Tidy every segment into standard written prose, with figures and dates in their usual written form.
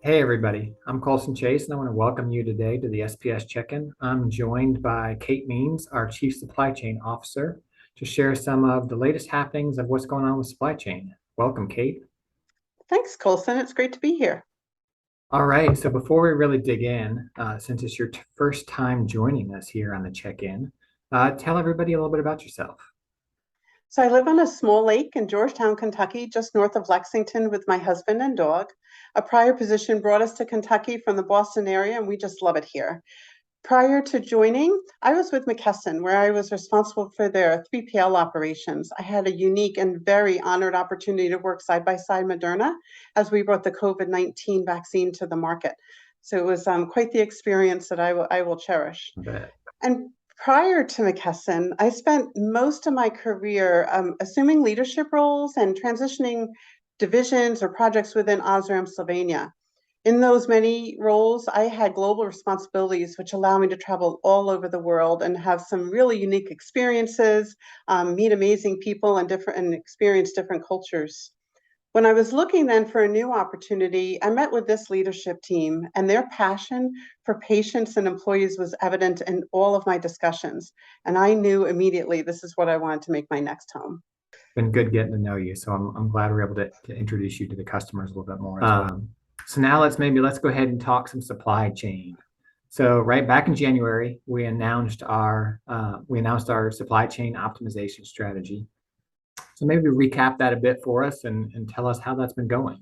Hey everybody, I'm Coleson Chase and I want to welcome you today to the SPS Check-in. I'm joined by Kate Means, our Chief Supply Chain Officer, to share some of the latest happenings of what's going on with supply chain. Welcome, Kate. Thanks, Coleson. It's great to be here. All right, so before we really dig in, since it's your first time joining us here on the check-in, tell everybody a little bit about yourself. So I live on a small lake in Georgetown, Kentucky, just north of Lexington with my husband and dog. A prior position brought us to Kentucky from the Boston area, and we just love it here. Prior to joining, I was with McKesson, where I was responsible for their 3PL operations. I had a unique and very honored opportunity to work side by side Moderna as we brought the COVID-19 vaccine to the market. So it was quite the experience that I will cherish. I bet. And prior to McKesson, I spent most of my career assuming leadership roles and transitioning divisions or projects within Osram, Slovenia. In those many roles, I had global responsibilities, which allow me to travel all over the world and have some really unique experiences, meet amazing people and experience different cultures. When I was looking then for a new opportunity, I met with this leadership team, and their passion for patients and employees was evident in all of my discussions. And I knew immediately this is what I wanted to make my next home. Been good getting to know you, so I'm glad we're able to introduce you to the customers a little bit more as well. So now let's go ahead and talk some supply chain. So right back in January, we announced our supply chain optimization strategy. So maybe recap that a bit for us and tell us how that's been going.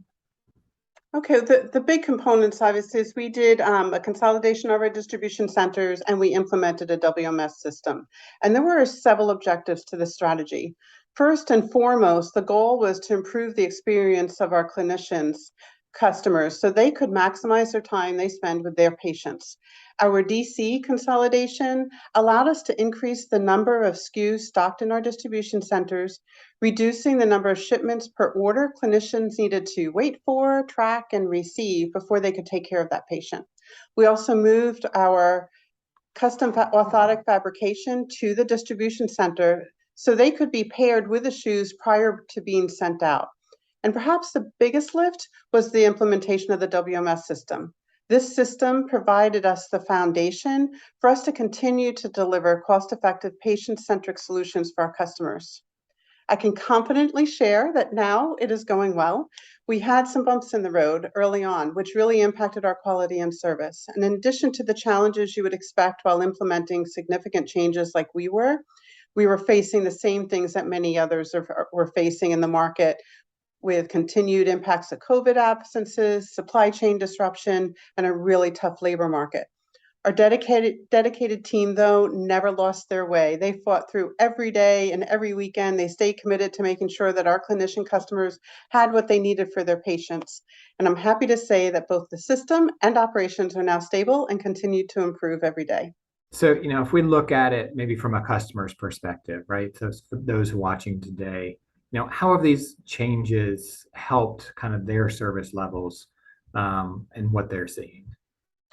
Okay, the big components obviously is we did a consolidation of our distribution centers and we implemented a WMS system. And there were several objectives to this strategy. First and foremost, the goal was to improve the experience of our clinicians, customers, so they could maximize their time they spend with their patients. Our DC consolidation allowed us to increase the number of SKUs stocked in our distribution centers, reducing the number of shipments per order clinicians needed to wait for, track, and receive before they could take care of that patient. We also moved our custom orthotic fabrication to the distribution center so they could be paired with the shoes prior to being sent out. And perhaps the biggest lift was the implementation of the WMS system. This system provided us the foundation for us to continue to deliver cost-effective, patient-centric solutions for our customers. I can confidently share that now it is going well. We had some bumps in the road early on, which really impacted our quality and service. And in addition to the challenges you would expect while implementing significant changes like we were facing the same things that many others were facing in the market, with continued impacts of COVID absences, supply chain disruption, and a really tough labor market. Our dedicated team, though, never lost their way. They fought through every day and every weekend. They stayed committed to making sure that our clinician customers had what they needed for their patients. And I'm happy to say that both the system and operations are now stable and continue to improve every day. So, if we look at it maybe from a customer's perspective, right? So for those watching today, how have these changes helped kind of their service levels and what they're seeing?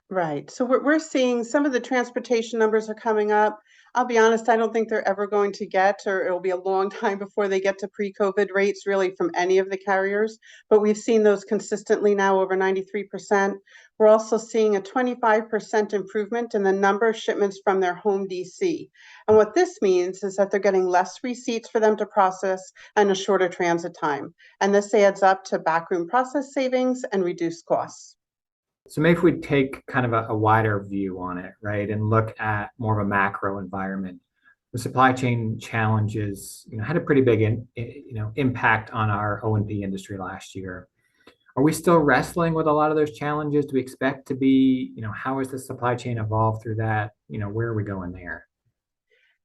Right. So we're seeing some of the transportation numbers are coming up. I'll be honest, I don't think they're ever going to get, or it'll be a long time before they get to pre-COVID rates, really, from any of the carriers. But we've seen those consistently now over 93%. We're also seeing a 25% improvement in the number of shipments from their home DC. And what this means is that they're getting less receipts for them to process and a shorter transit time. And this adds up to backroom process savings and reduced costs. So maybe if we take kind of a wider view on it, right, and look at more of a macro environment, the supply chain challenges, had a pretty big, impact on our O&P industry last year. Are we still wrestling with a lot of those challenges? Do we expect to be, how has the supply chain evolved through that? Where are we going there?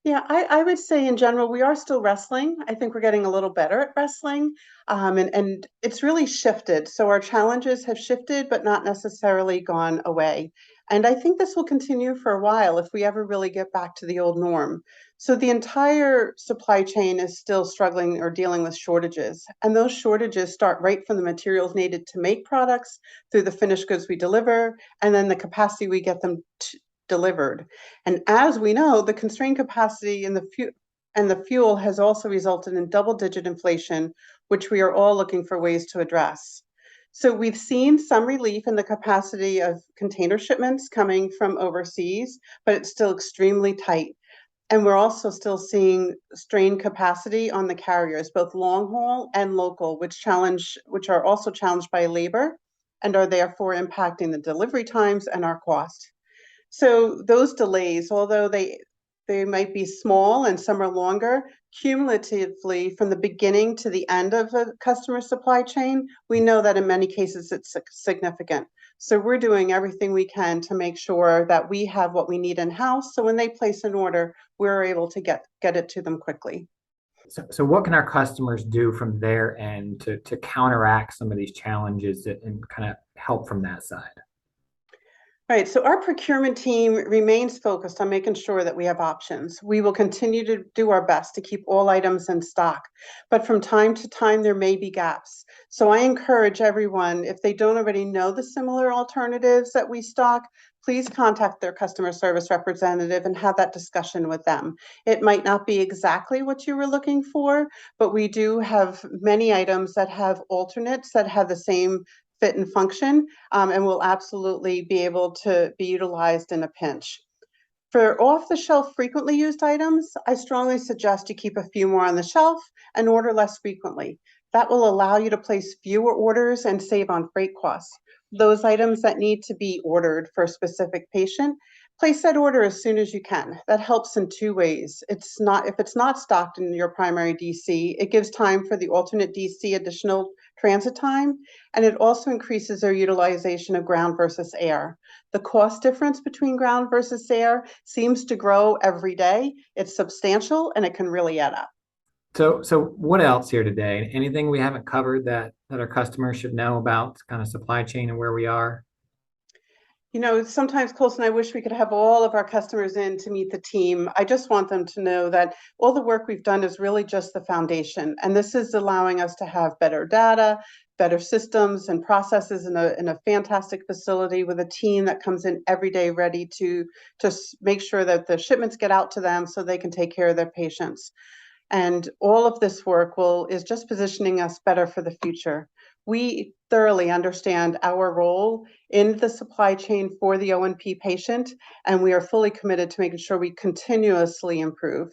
Yeah, I would say in general, we are still wrestling. I think we're getting a little better at wrestling, and it's really shifted. So our challenges have shifted, but not necessarily gone away. And I think this will continue for a while if we ever really get back to the old norm. So the entire supply chain is still struggling or dealing with shortages. And those shortages start right from the materials needed to make products, through the finished goods we deliver, and then the capacity we get them delivered. And as we know, the constrained capacity in the fuel has also resulted in double-digit inflation, which we are all looking for ways to address. So we've seen some relief in the capacity of container shipments coming from overseas, but it's still extremely tight. And we're also still seeing strained capacity on the carriers, both long haul and local, which are also challenged by labor and are therefore impacting the delivery times and our cost. So those delays, although they might be small and some are longer, cumulatively from the beginning to the end of a customer supply chain, we know that in many cases it's significant. So we're doing everything we can to make sure that we have what we need in-house. So when they place an order, we're able to get it to them quickly. So what can our customers do from their end to counteract some of these challenges and kind of help from that side? Right, so our procurement team remains focused on making sure that we have options. We will continue to do our best to keep all items in stock, but from time to time there may be gaps. So I encourage everyone, if they don't already know the similar alternatives that we stock, please contact their customer service representative and have that discussion with them. It might not be exactly what you were looking for, but we do have many items that have alternates that have the same fit and function, and will absolutely be able to be utilized in a pinch. For off-the-shelf frequently used items, I strongly suggest you keep a few more on the shelf and order less frequently. That will allow you to place fewer orders and save on freight costs. Those items that need to be ordered for a specific patient, place that order as soon as you can. That helps in two ways. If it's not stocked in your primary DC, it gives time for the alternate DC additional transit time, and it also increases our utilization of ground versus air. The cost difference between ground versus air seems to grow every day. It's substantial and it can really add up. So what else here today? Anything we haven't covered that our customers should know about kind of supply chain and where we are? You know, sometimes, Coleson, I wish we could have all of our customers in to meet the team. I just want them to know that all the work we've done is really just the foundation. And this is allowing us to have better data, better systems and processes in a fantastic facility with a team that comes in every day ready to make sure that the shipments get out to them so they can take care of their patients. And all of this work is just positioning us better for the future. We thoroughly understand our role in the supply chain for the O&P patient, and we are fully committed to making sure we continuously improve.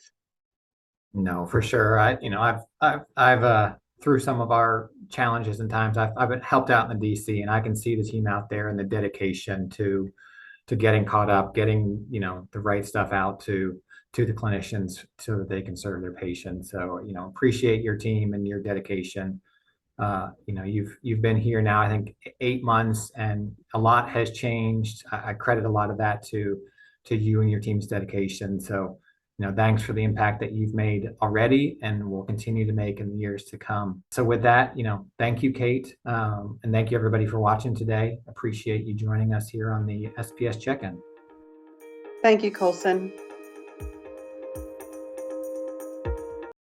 No, for sure. I've through some of our challenges and times, I've been helped out in the DC, and I can see the team out there and the dedication to getting caught up, getting the right stuff out to the clinicians so that they can serve their patients. So appreciate your team and your dedication. You've been here now, I think 8 months, and a lot has changed. I credit a lot of that to you and your team's dedication. So thanks for the impact that you've made already and will continue to make in the years to come. So with that, thank you, Kate, and thank you everybody for watching today. Appreciate you joining us here on the SPS Check-in. Thank you, Coleson.